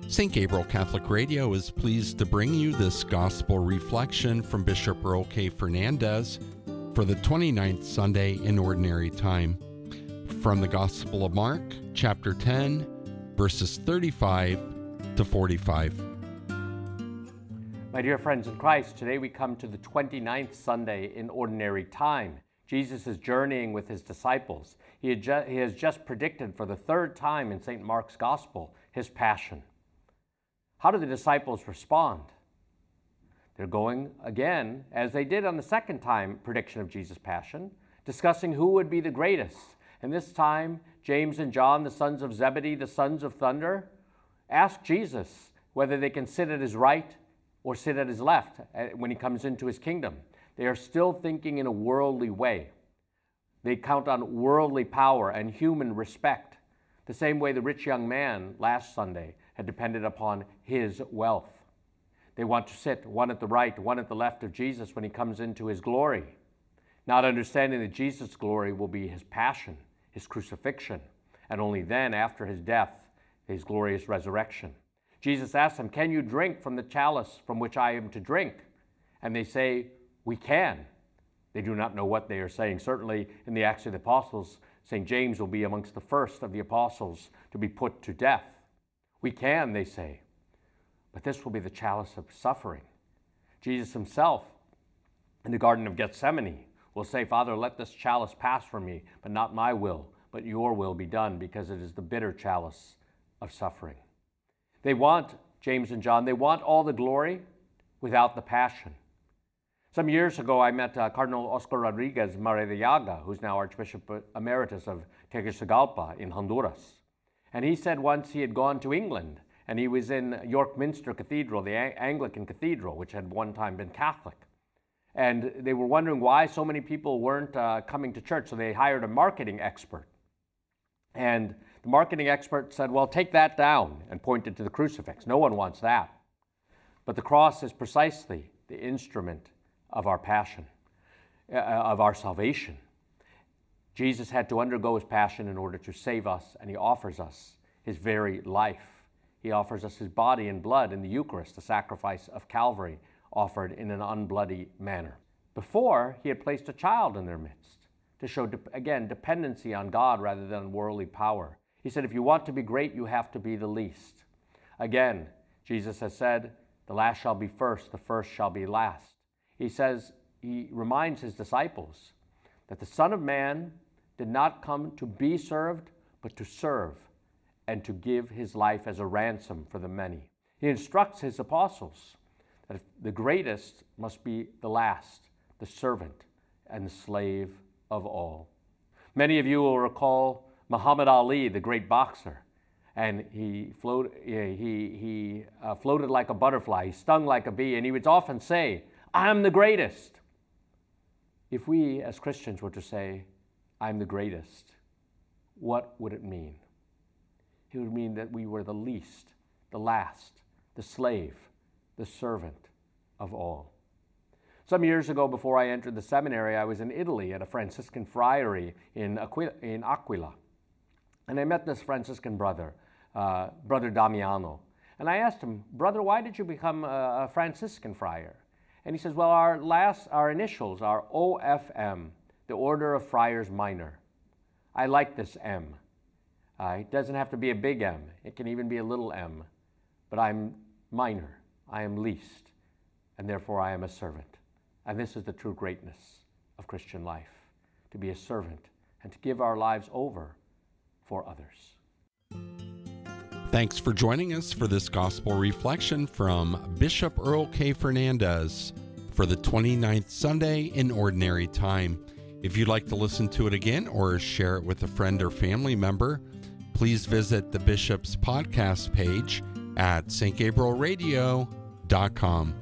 St. Gabriel Catholic Radio is pleased to bring you this gospel reflection from Bishop Earl K. Fernandes for the 29th Sunday in Ordinary Time. From the Gospel of Mark, chapter 10, verses 35 to 45. My dear friends in Christ, today we come to the 29th Sunday in Ordinary Time. Jesus is journeying with his disciples. He has just predicted for the third time in St. Mark's Gospel his passion. How do the disciples respond? They're going again, as they did on the second time prediction of Jesus' passion, discussing who would be the greatest. And this time, James and John, the sons of Zebedee, the sons of thunder, ask Jesus whether they can sit at his right or sit at his left when he comes into his kingdom. They are still thinking in a worldly way. They count on worldly power and human respect, the same way the rich young man last Sunday had depended upon his wealth. They want to sit one at the right, one at the left of Jesus when he comes into his glory, not understanding that Jesus' glory will be his passion, his crucifixion, and only then, after his death, his glorious resurrection. Jesus asks them, "Can you drink from the chalice from which I am to drink?" And they say, "We can." They do not know what they are saying. Certainly in the Acts of the Apostles, St. James will be amongst the first of the apostles to be put to death. "We can," they say, but this will be the chalice of suffering. Jesus himself, in the Garden of Gethsemane, will say, "Father, let this chalice pass from me, but not my will, but your will be done," because it is the bitter chalice of suffering. They want, James and John, they want all the glory without the passion. Some years ago, I met Cardinal Oscar Rodriguez Maradiaga, who's now Archbishop Emeritus of Tegucigalpa in Honduras. And he said once he had gone to England, and he was in York Minster Cathedral, the Anglican Cathedral, which had one time been Catholic. And they were wondering why so many people weren't coming to church, so they hired a marketing expert. And the marketing expert said, "Well, take that down," and pointed to the crucifix. No one wants that. But the cross is precisely the instrument of our passion, of our salvation. Jesus had to undergo his passion in order to save us, and he offers us his very life. He offers us his body and blood in the Eucharist, the sacrifice of Calvary, offered in an unbloody manner. Before, he had placed a child in their midst to show, again, dependency on God rather than worldly power. He said, if you want to be great, you have to be the least. Again, Jesus has said, the last shall be first, the first shall be last. He reminds his disciples that the Son of Man did not come to be served, but to serve and to give his life as a ransom for the many. He instructs his apostles that the greatest must be the last, the servant and the slave of all. Many of you will recall Muhammad Ali, the great boxer, and he floated like a butterfly, he stung like a bee, and he would often say, "I'm the greatest." If we as Christians were to say, "I'm the greatest," what would it mean? It would mean that we were the least, the last, the slave, the servant of all. Some years ago, before I entered the seminary, I was in Italy at a Franciscan friary in Aquila. And I met this Franciscan brother, Brother Damiano. And I asked him, "Brother, why did you become a Franciscan friar?" And he says, "Well, our initials are OFM, the Order of Friars Minor. I like this M. It doesn't have to be a big M. It can even be a little m. But I'm minor. I am least. And therefore I am a servant." And this is the true greatness of Christian life, to be a servant and to give our lives over for others. Thanks for joining us for this gospel reflection from Bishop Earl K. Fernandes for the 29th Sunday in Ordinary Time. If you'd like to listen to it again or share it with a friend or family member, please visit the Bishop's podcast page at stgabrielradio.com.